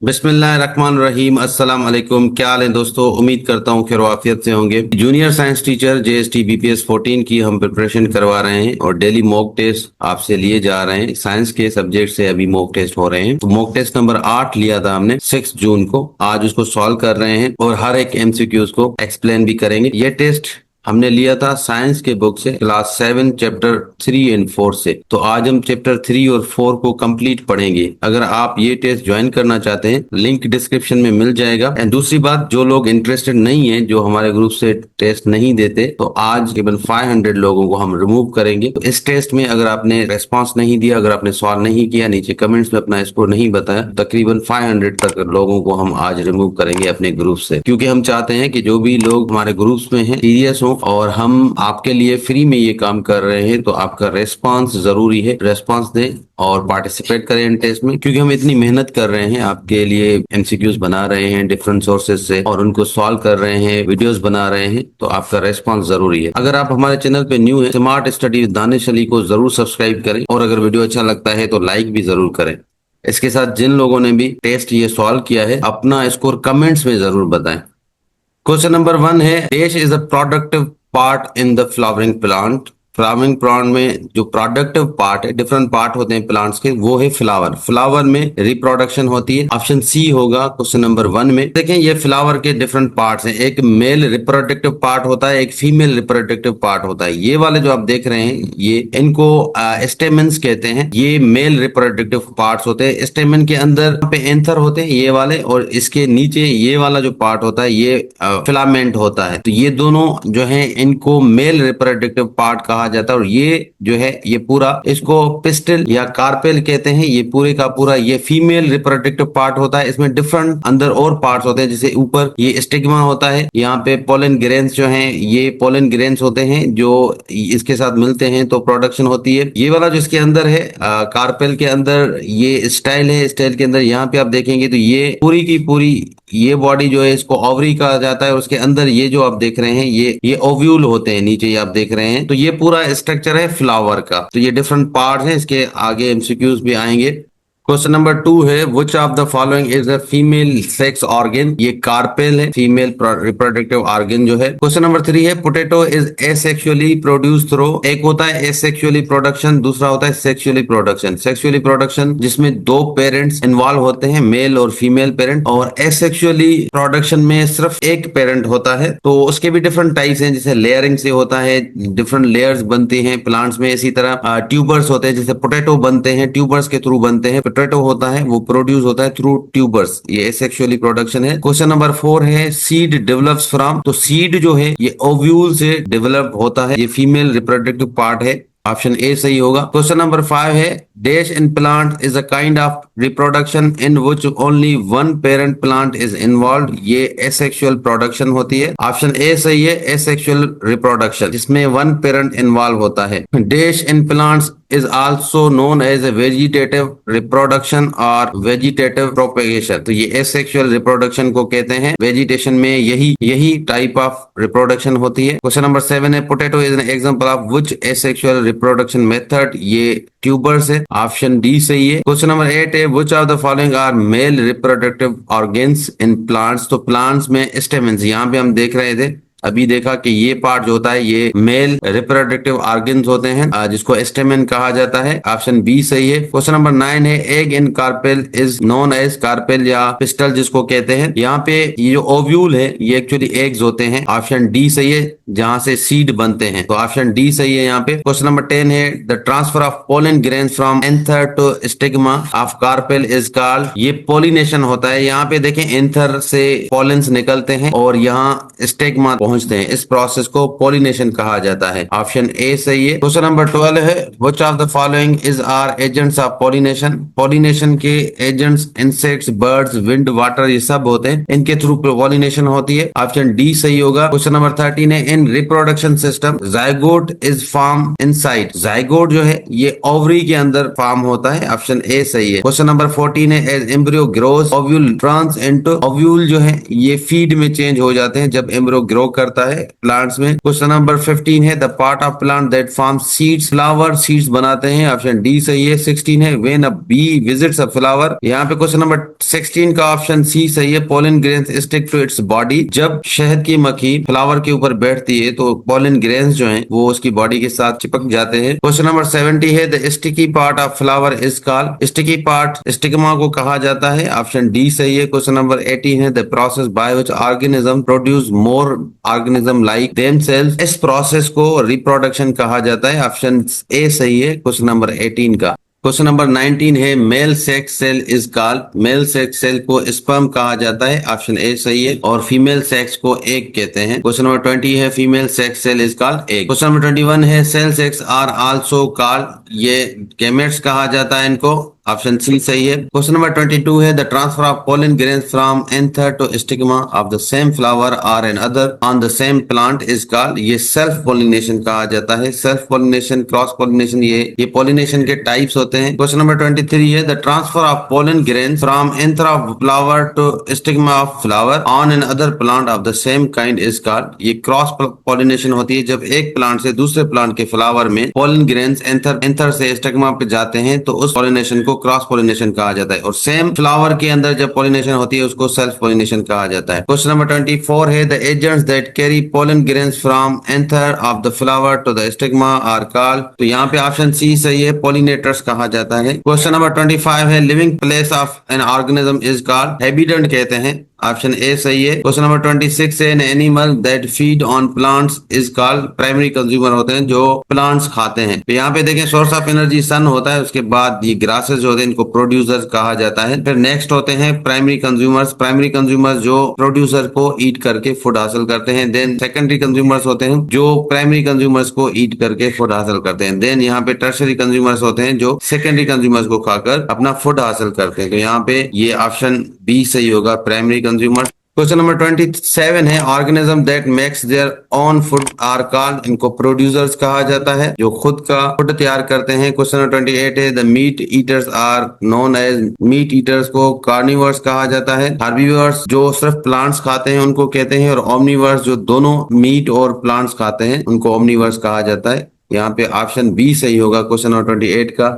बिस्मिल्लाहिर्रहमानिर्रहीम। अस्सलाम वालेकुम। क्या हाल है दोस्तों? उम्मीद करता हूँ खैर आफियत से होंगे। Junior science teacher JST BPS 14 की हम प्रिपरेशन करवा रहे हैं और डेली मॉक टेस्ट आपसे लिए जा रहे हैं। साइंस के सब्जेक्ट से अभी मॉक टेस्ट हो रहे हैं। तो मॉक टेस्ट नंबर 8 लिया था हमने 6 जून को। आज उसको सॉल्व कर रहे हैं और हर एक एमसीक्यूज को एक्सप्लेन भी करेंगे। ये टेस्ट हमने लिया था साइंस के बुक से, क्लास 7 चैप्टर 3 एंड 4 से। तो आज हम चैप्टर 3 और 4 को कंप्लीट पढ़ेंगे। अगर आप ये टेस्ट ज्वाइन करना चाहते हैं, लिंक डिस्क्रिप्शन में मिल जाएगा। एंड दूसरी बात, जो लोग इंटरेस्टेड नहीं है, जो हमारे ग्रुप से टेस्ट नहीं देते, तो आज केवल 500 लोगों को हम रिमूव करेंगे। तो इस टेस्ट में अगर आपने रेस्पॉन्स नहीं दिया, अगर आपने सवाल नहीं किया, नीचे कमेंट्स में अपना स्कोर नहीं बताया, तकरीबन 500 तक लोगों को हम आज रिमूव करेंगे अपने ग्रुप से। क्योंकि हम चाहते हैं कि जो भी लोग हमारे ग्रुप्स में हैं सीरियस हो, और हम आपके लिए फ्री में ये काम कर रहे हैं, तो आपका रेस्पॉन्स जरूरी है। रेस्पॉन्स दें और पार्टिसिपेट करें इन टेस्ट में, क्योंकि हम इतनी मेहनत कर रहे हैं आपके लिए। एमसीक्यूज बना रहे हैं डिफरेंट सोर्सेज से और उनको सॉल्व कर रहे हैं, वीडियोस बना रहे हैं, तो आपका रेस्पॉन्स जरूरी है। अगर आप हमारे चैनल पे न्यू है, smart study with Danish Ali को जरूर सब्सक्राइब करें, और अगर वीडियो अच्छा लगता है तो लाइक भी जरूर करें। इसके साथ जिन लोगों ने भी टेस्ट ये सॉल्व किया है, अपना स्कोर कमेंट्स में जरूर बताएं। क्वेश्चन नंबर 1 है, dash is a productive part in the flowering plant. Flowering plant में जो प्रोडक्टिव पार्ट है, डिफरेंट पार्ट होते हैं प्लांट्स के, वो है फ्लावर। फ्लावर में रिप्रोडक्शन होती है। ऑप्शन सी होगा क्वेश्चन नंबर 1 में। देखें, ये फ्लावर के डिफरेंट पार्ट्स हैं। एक मेल रिप्रोडक्टिव पार्ट होता है, एक फीमेल रिप्रोडक्टिव पार्ट होता है। ये वाले जो आप देख रहे हैं, ये इनको स्टेमेंस कहते हैं। ये मेल रिप्रोडक्टिव पार्ट्स होते हैं। स्टेमन के अंदर पे एंथर होते हैं ये वाले, और इसके नीचे ये वाला जो पार्ट होता है, ये फिलामेंट होता है। तो ये दोनों जो है, इनको मेल रिप्रोडक्टिव पार्ट कहा जाता है। और ये जो है, ये पूरा इसको पिस्टल या कार्पेल कहते हैं। ये पूरे का पूरा ये फीमेल रिप्रोडक्टिव पार्ट होता है। इसमें डिफरेंट अंदर और पार्ट्स होते हैं, जैसे ऊपर ये स्टिग्मा होता है, यहाँ पे पोलन ग्रेन्स जो हैं, ये पोलन ग्रेन्स होते हैं जो इसके साथ मिलते हैं तो प्रोडक्शन होती है। ये वाला जो इसके अंदर है, कार्पेल के अंदर ये स्टाइल है। स्टाइल के अंदर यहाँ पे आप देखेंगे तो ये पूरी की पूरी ये बॉडी जो है, इसको ओवरी कहा जाता है। और उसके अंदर ये जो आप देख रहे हैं, ये ओव्यूल होते हैं, नीचे ये आप देख रहे हैं। तो ये पूरा स्ट्रक्चर है फ्लावर का। तो ये डिफरेंट पार्ट्स हैं। इसके आगे एमसीक्यूज भी आएंगे। क्वेश्चन नंबर 2 है, which of the following is a female sex organ. ये कार्पेल है, फीमेल रिप्रोडक्टिव ऑर्गन जो है। क्वेश्चन नंबर 3 है, potato is asexually produce through. एक होता है एसेक्सुअली प्रोडक्शन, दूसरा होता है सेक्सुअली प्रोडक्शन। सेक्सुअली प्रोडक्शन जिसमें 2 पेरेंट्स इन्वॉल्व होते हैं, मेल और फीमेल पेरेंट। और एसेक्सुअली प्रोडक्शन में सिर्फ एक पेरेंट होता है। तो उसके भी डिफरेंट टाइप्स हैं, जैसे लेयरिंग से होता है, डिफरेंट लेयर्स बनती हैं प्लांट्स में। इसी तरह ट्यूबर्स होते हैं, जैसे पोटैटो बनते हैं ट्यूबर्स के थ्रू बनते हैं। पोटैटो होता है वो प्रोड्यूस होता है थ्रू ट्यूबर्स। ये एसेक्सुअली प्रोडक्शन है। क्वेश्चन नंबर 4 है, सीड डेवलप्स फ्रॉम। तो सीड जो है ये ओव्यूल से डेवलप होता है। ये फीमेल रिप्रोडक्टिव पार्ट है। ऑप्शन ए सही होगा। क्वेश्चन नंबर 5 है, dash in plant is a kind of reproduction in which only one parent plant is involve. ये एसेक्सुअल प्रोडक्शन होती है। ऑप्शन ए सही है, एसेक्सुअल रिप्रोडक्शन जिसमें वन पेरेंट इन्वॉल्व होता है। Dash in plants is also known as a vegetative reproduction or vegetative propagation। तो ये asexual reproduction को कहते हैं। वेजिटेशन में यही टाइप ऑफ रिप्रोडक्शन होती है। क्वेश्चन नंबर 7 है, potato is an example of which asexual reproduction method। ये ट्यूबर्स है। ऑप्शन डी सही है। क्वेश्चन नंबर 8 है, which of the following are male reproductive organs in plants. तो प्लांट्स में स्टेमेंस, यहाँ पे हम देख रहे थे, अभी देखा कि ये पार्ट जो होता है ये मेल रिप्रोडक्टिव ऑर्गन्स होते हैं, जिसको स्टेमेन कहा जाता है। ऑप्शन बी सही है। क्वेश्चन नंबर 9 है, egg in carpel is known as. Carpel या पिस्टल जिसको कहते हैं, यहाँ पे ये जो ओव्यूल है ये एक्चुअली एग्स होते हैं। ऑप्शन डी सही है, जहां से सीड बनते हैं। तो ऑप्शन डी सही है यहाँ पे। क्वेश्चन नंबर 10 है, the transfer of pollen grains from anther to stigma of carpel is called. ये पोलिनेशन होता है। यहाँ पे देखें, एंथर से पोलेंस निकलते हैं और यहाँ स्टिग्मा पहुंचते हैं। इस प्रोसेस को पोलिनेशन कहा जाता है। ऑप्शन ए सही है। क्वेश्चन नंबर 12 है, which of the following is are agents of pollination. Pollination के agents insects, birds, wind, water, ये सब होते हैं। इनके थ्रू पोलिनेशन होती है। ऑप्शन डी सही होगा। क्वेश्चन नंबर 13 है, इन reproduction system zygote is form inside. Zygote जो है ये ओवरी के अंदर फॉर्म होता है। ऑप्शन ए सही है। क्वेश्चन नंबर 14 है, as embryo grows ovule turns into. Ovule जो है ये फीड में चेंज हो जाते हैं जब एम्ब्रियो ग्रो करता है प्लांट्स में। क्वेश्चन नंबर 15 है the part of plant that form seeds, flower seeds बनाते हैं, ऑप्शन डी सही है। 16 है when a bee visits a flower, यहाँ पे क्वेश्चन नंबर 16 का ऑप्शन सी सही है। Pollen grains stick to its body, जब शहद की मक्खी फ्लावर के ऊपर बैठती है तो पोलन ग्रेन्स जो हैं वो उसकी बॉडी के साथ चिपक जाते हैं। क्वेश्चन नंबर 70 है the sticky part of flower is called, sticky part stigma को कहा जाता है, ऑप्शन डी सही है। क्वेश्चन नंबर 18 है the process by which organism produce more organism like themselves, इस प्रोसेस को रिप्रोडक्शन कहा जाता है, ऑप्शन ए सही है क्वेश्चन नंबर 18 का। क्वेश्चन नंबर 19 है male sex cell is called, male sex cell को स्पर्म कहा जाता है, ऑप्शन ए सही है। और फीमेल सेक्स को एग कहते हैं। क्वेश्चन नंबर 20 है female sex cell is called egg. Question number 21 है cell sex are also called, ये गैमेट्स कहा जाता है इनको, ऑप्शन सी सही है। क्वेश्चन नंबर 22 है the transfer of pollen grains from anther to stigma of the same flower और another on the same plant is called, ये सेल्फ पोलिनेशन कहा जाता है। सेल्फ पोलिनेशन, क्रॉस पोलिनेशन, ये pollination के टाइप्स होते हैं। क्वेश्चन नंबर 23 है the transfer of pollen grains from anther of flower to stigma of flower on another plant of the same kind is called, ये cross pollination होती है जब एक प्लांट से दूसरे प्लांट के फ्लावर में पोलन ग्रेन्स एंथर से स्टिग्मा पे जाते हैं तो उस पोलिनेशन को क्रॉस पोलिनेशन कहा जाता है। और सेम फ्लावर के अंदर जब पोलिनेशन होती है उसको सेल्फ पोलिनेशन कहा जाता है। क्वेश्चन नंबर 24 है the agents that carry pollen grains from anther of the flower to the stigma are called, तो यहाँ पे ऑप्शन सी सही है, पोलिनेटर्स कहा जाता है। क्वेश्चन नंबर 25 है living place of an organism is called, habitat कहते हैं, ऑप्शन ए सही है। क्वेश्चन नंबर 26 है an animal that feed on plants is called, primary consumer होते हैं जो प्लांट्स खाते हैं। तो यहाँ पे देखें सोर्स ऑफ एनर्जी सन होता है, उसके बाद ये ग्रासेस जो होते हैं इनको प्रोड्यूसर्स कहा जाता है। फिर नेक्स्ट होते हैं प्राइमरी कंज्यूमर्स, प्राइमरी कंज्यूमर्स जो प्रोड्यूसर को ईट करके फूड हासिल करते हैं। देन सेकेंडरी कंज्यूमर्स होते हैं जो प्राइमरी कंज्यूमर्स को ईट करके फूड हासिल करते हैं। देन यहाँ पे टर्शरी कंज्यूमर्स होते हैं जो सेकेंडरी कंज्यूमर्स को खाकर अपना फूड हासिल करते हैं। तो यहाँ पे ये ऑप्शन बी सही होगा, प्राइमरी कंज्यूमर। क्वेश्चन नंबर 27 है organism that makes their own food are called, इनको प्रोड्यूसर्स कहा जाता है जो खुद का फूड तैयार करते हैं। क्वेश्चन नंबर 28 है the meat eaters are known as, meat eaters को कार्निवर्स कहा जाता है। हार्बीवर्स जो सिर्फ प्लांट्स खाते हैं उनको कहते हैं, और ओमनीवर्स जो दोनों मीट और प्लांट्स खाते हैं उनको ओमनीवर्स कहा जाता है। यहाँ पे ऑप्शन बी सही होगा क्वेश्चन नंबर 28 का।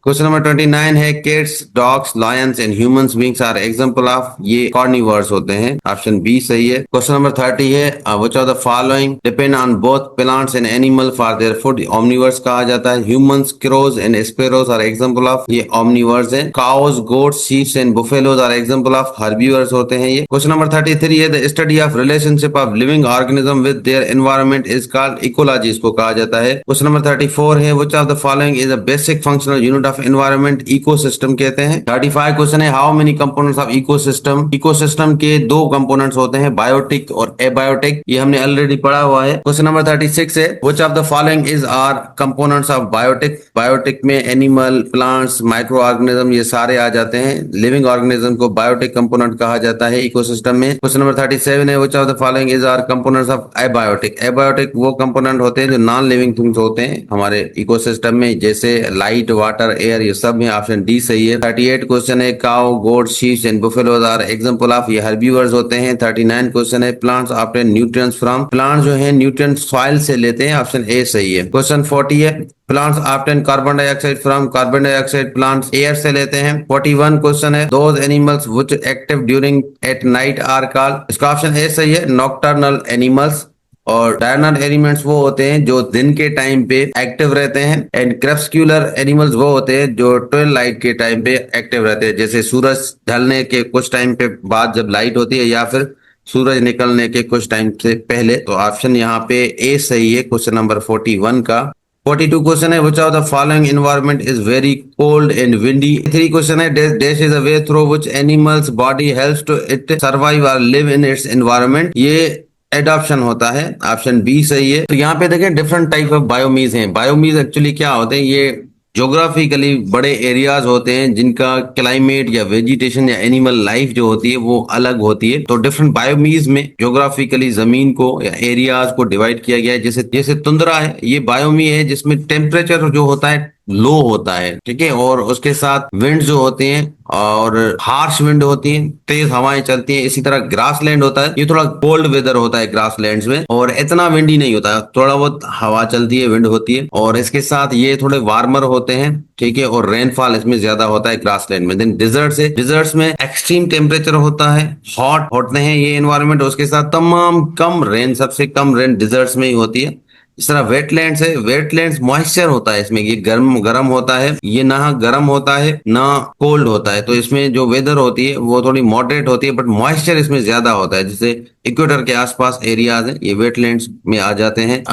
क्वेश्चन नंबर 29 है cats, dogs, lions and humans beings are example of, ये कार्निवर्स होते हैं, ऑप्शन बी सही है। क्वेश्चन नंबर 30 है which of the following depend on both plants and animal for their food, omnivores कहा जाता है। Humans, crows and sparrows are example of, ये ओमनीवर्स हैं। Cows, goats, sheeps and buffaloes are example of, herbivores होते हैं ये। Question number 33 है the study of relationship of living organism with their environment is called, ecology इसको कहा जाता है। क्वेश्चन नंबर 34 है which of the following is a basic functional unit of environment, ecosystem कहते हैं। 35 क्वेश्चन है how many components of ecosystem, ecosystem के दो कंपोनेंट्स होते हैं, बायोटिक और एबायोटिक, ये हमने ऑलरेडी पढ़ा हुआ है। क्वेश्चन नंबर 36 है which of the following is are components of biotic, biotic में एनिमल, प्लांट्स, माइक्रो ऑर्गेनिज्म ये सारे आ जाते हैं। लिविंग ऑर्गेनिज्म को बायोटिक कंपोनेंट कहा जाता है इकोसिस्टम में। क्वेश्चन नंबर 37 है which of the following is are components of abiotic, abiotic वो कंपोनेंट होते हैं जो नॉन लिविंग थिंग्स होते हैं हमारे इकोसिस्टम में, जैसे लाइट, वाटर, एयर, ये सब में, ऑप्शन डी सही है। 38 क्वेश्चन है cow, goat, sheeps and buffaloes are example of, ये हर्बीवर्स होते हैं। 39 क्वेश्चन है plants obtain nutrients from, plants जो है न्यूट्रिएंट सॉइल से लेते हैं, ऑप्शन ए सही है। क्वेश्चन 40 है plants obtain carbon dioxide from, carbon dioxide plants air से लेते हैं। 41 क्वेश्चन है those animals which active during at night are called, इसका ऑप्शन ए सही है, नॉकटर्नल एनिमल्स। और डायरनल एलिमेंट्स वो होते हैं जो दिन के टाइम पे एक्टिव रहते हैं, एंड क्रप्सक्यूलर एनिमल्स वो होते हैं जो ट्वेल लाइट के टाइम पे एक्टिव रहते हैं, जैसे सूरज ढलने के कुछ टाइम पे बाद जब लाइट होती है या फिर सूरज निकलने के कुछ टाइम से पहले। तो ऑप्शन यहाँ पे ए सही है क्वेश्चन नंबर 41 का। 42 क्वेश्चन है which of the following environment is very cold and windy. 3 question है dash is a way through which animals body helps to it survive और लिव इन इट्स एनवायरनमेंट, ये adoption होता है, option B सही है। तो यहाँ पे देखें डिफरेंट टाइप ऑफ बायोमीज हैं। बायोमीज एक्चुअली क्या होते हैं, ये ज्योग्राफिकली बड़े एरियाज होते हैं जिनका क्लाइमेट या वेजिटेशन या एनिमल लाइफ जो होती है वो अलग होती है। तो डिफरेंट बायोमीज में ज्योग्राफिकली जमीन को या एरियाज को डिवाइड किया गया है। जैसे तुंद्रा है, ये बायोमी है जिसमें टेम्परेचर जो होता है लो होता है, ठीक है। और उसके साथ विंड जो होते हैं और हार्श विंड होती है, तेज हवाएं चलती हैं। इसी तरह ग्रास लैंड होता है, ये थोड़ा कोल्ड वेदर होता है ग्रास लैंड्स में, और इतना विंडी नहीं होता, थोड़ा बहुत हवा चलती है, विंड होती है। और इसके साथ ये थोड़े वार्मर होते हैं, ठीक है। और रेनफॉल इसमें ज्यादा होता है ग्रास लैंड में। देन डिजर्ट्स है, डिजर्ट्स में एक्सट्रीम टेम्परेचर होता है, हॉट होते हैं ये एनवायरनमेंट। उसके साथ तमाम कम रेन, सबसे कम रेन डिजर्ट्स में ही होती है। इस तरह वेटलैंड्स है, वेटलैंड्स मॉइस्चर होता है इसमें, ये गर्म गर्म होता है, ये ना गर्म होता है ना कोल्ड होता है। तो इसमें जो वेदर होती है वो थोड़ी मॉडरेट होती है, बट मॉइस्चर इसमें ज्यादा होता है। जैसे इक्वेटर के आसपास एरियाज है, ये वेटलैंड्स में आ जाते हैं।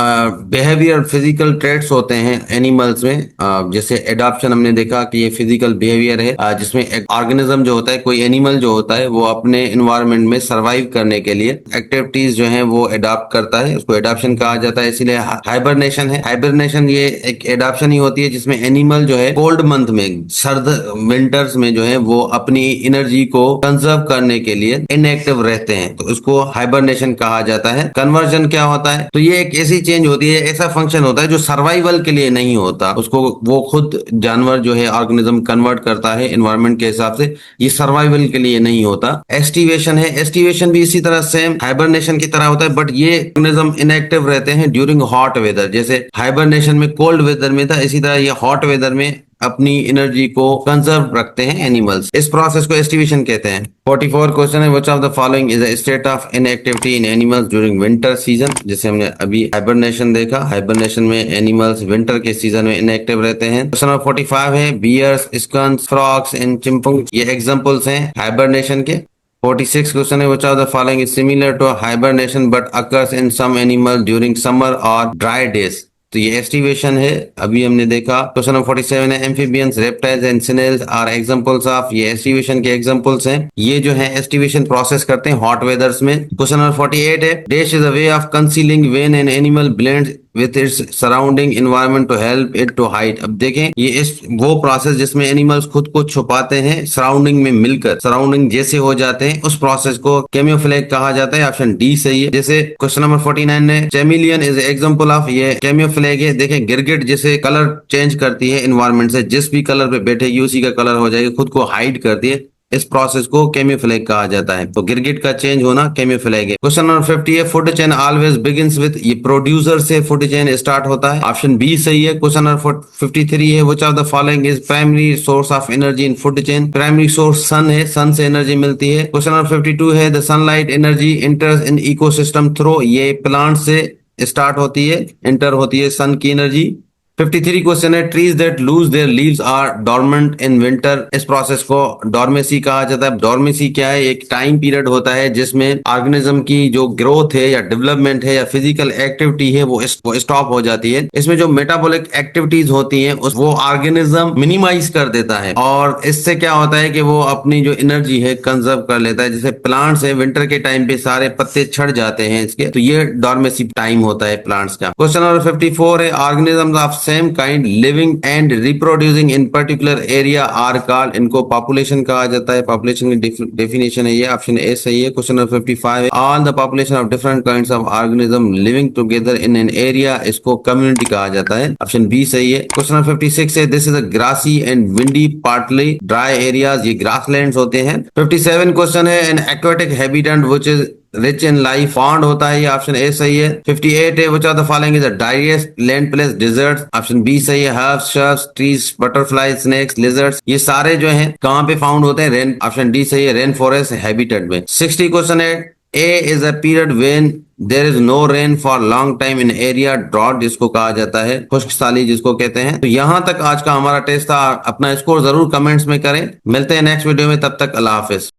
बिहेवियर फिजिकल ट्रेट्स होते हैं एनिमल्स में, जैसे एडॉप्शन हमने देखा कि ये फिजिकल बिहेवियर है, जिसमें एक ऑर्गेनिज्म जो होता है, कोई एनिमल जो होता है, वो अपने इन्वायरमेंट में सर्वाइव करने के लिए एक्टिविटीज जो है वो एडॉप्ट करता है, उसको एडॉप्शन कहा जाता है। इसीलिए हाइबरनेशन है, हाइबरनेशन ये एक एडॉप्शन ही होती है जिसमें एनिमल जो है कोल्ड मंथ में, सर्द विंटर्स में जो है वो अपनी एनर्जी को कंजर्व करने के लिए इनएक्टिव रहते हैं, तो उसको हाइबरनेशन कहा जाता है। कन्वर्जन क्या होता है, तो ये एक ऐसी चेंज होती है, ऐसा फंक्शन होता है जो सर्वाइवल के लिए नहीं होता, उसको वो खुद जानवर जो है ऑर्गेनिज्म कन्वर्ट करता है एनवायरमेंट के हिसाब से, ये सर्वाइवल के लिए नहीं होता। एस्टिवेशन है, एस्टिवेशन भी इसी तरह सेम हाइबरनेशन की तरह होता है, बट ये ऑर्गेनिज्म इनएक्टिव रहते हैं ड्यूरिंग हॉट वेदर। जैसे हाइबरनेशन में कोल्ड वेदर में था, इसी तरह ये हॉट वेदर में अपनी एनर्जी को कंजर्व रखते हैं एनिमल्स। इस प्रोसेस को एस्टिवेशन कहते हैं। 44 क्वेश्चन है, which of the following is a state of inactivity in animals during winter season. जैसे हमने अभी हाइबरनेशन देखा, हाइबरनेशन में एनिमल्स विंटर के सीजन में इनएक्टिव रहते हैं। क्वेश्चन नंबर 45 है, bears, skunks, frogs and chipmunks, ये एग्जांपल्स हैं हाइबरनेशन के। 46 क्वेश्चन है, which of the following is similar to hibernation but occurs in some animal during summer और ड्राई डेज। तो ये एस्टिवेशन है, अभी हमने देखा। क्वेश्चन नंबर 47 है, amphibians, reptiles and snails are examples of, ये एस्टिवेशन के एग्जांपल्स हैं। ये जो है एस्टिवेशन प्रोसेस करते हैं हॉट वेदर्स में। क्वेश्चन नंबर 48 है, dash is a way of concealing when an animal blends with its surrounding environment to help it to hide. अब देखें, ये इस वो प्रोसेस जिसमें एनिमल्स खुद को छुपाते हैं सराउंडिंग में मिलकर, सराउंडिंग जैसे हो जाते हैं, उस प्रोसेस को कैमियोफ्लेज कहा जाता है। ऑप्शन डी सही है। जैसे क्वेश्चन नंबर 49 है, चैमिलियन इज एग्जांपल ऑफ, ये कैमियोफ्लेज है। देखें, गिरगिट जैसे कलर चेंज करती है एनवायरमेंट से, जिस भी कलर पे बैठेगी उसी का कलर हो जाएगी, खुद को हाइड करती है, इस प्रोसेस को कैमियोफ्लेज कहा जाता है। तो गिरगिट का चेंज होना कैमियोफ्लेज है। क्वेश्चन नंबर 50 है, food chain always begins with, ये प्रोड्यूसर से फूड चेन स्टार्ट होता है। ऑप्शन बी सही है। क्वेश्चन नंबर 53 है, which of the following is primary source of energy in food chain. Primary source sun है, सन से एनर्जी मिलती है। क्वेश्चन नंबर 52 है, the sunlight energy enters in ecosystem through, ये प्लांट से स्टार्ट होती है, इंटर होती है सन की एनर्जी। 53 क्वेश्चन है, trees that lose their leaves are dormant in winter, इस प्रोसेस को डॉर्मेसी कहा जाता है। डॉर्मेसी क्या है, एक टाइम पीरियड होता है जिसमें ऑर्गेनिज्म की जो ग्रोथ है या डेवलपमेंट है या फिजिकल एक्टिविटी है वो स्टॉप हो जाती है। इसमें जो मेटाबॉलिक एक्टिविटीज होती हैं वो ऑर्गेनिज्म मिनिमाइज कर देता है, और इससे क्या होता है कि वो अपनी जो एनर्जी है कंजर्व कर लेता है। जैसे प्लांट्स है, विंटर के टाइम पे सारे पत्ते छड़ जाते हैं इसके, तो ये डॉर्मेसी टाइम होता है प्लांट्स का। क्वेश्चन नंबर 54 है, organisms of same kind living and reproducing in particular area are called, इनको पॉपुलेशन कहा जाता है। पॉपुलेशन की डेफिनेशन है ये, ऑप्शन ए सही है। क्वेश्चन नंबर 55 है, all the population of different kinds of organism living together in an area, इसको कम्युनिटी कहा जाता है। ऑप्शन बी सही है। क्वेश्चन नंबर 56 है, this is a grassy and windy partly dry areas, ये ग्रासलैंड्स होते हैं। 57 क्वेश्चन है, an aquatic habitat which is rich in life, pond होता है, ये ऑप्शन ए सही है। 58 है, which of the following is a driest land place desert, option B सही है। Herbs, shrubs, trees, butterfly, snakes, lizards, ये सारे जो हैं कहां पे फाउंड होते हैं, रेन, ऑप्शन डी सही है, रेन फॉरेस्ट हैबिटेट में। 60 क्वेश्चन है, a is a period when there is no rain for long time in area, drought जिसको कहा जाता है, खुश्क साली जिसको कहते हैं। तो यहां तक आज का हमारा टेस्ट था। अपना स्कोर जरूर कमेंट्स में करें। मिलते हैं नेक्स्ट वीडियो में, तब तक अल्लाह हाफिज।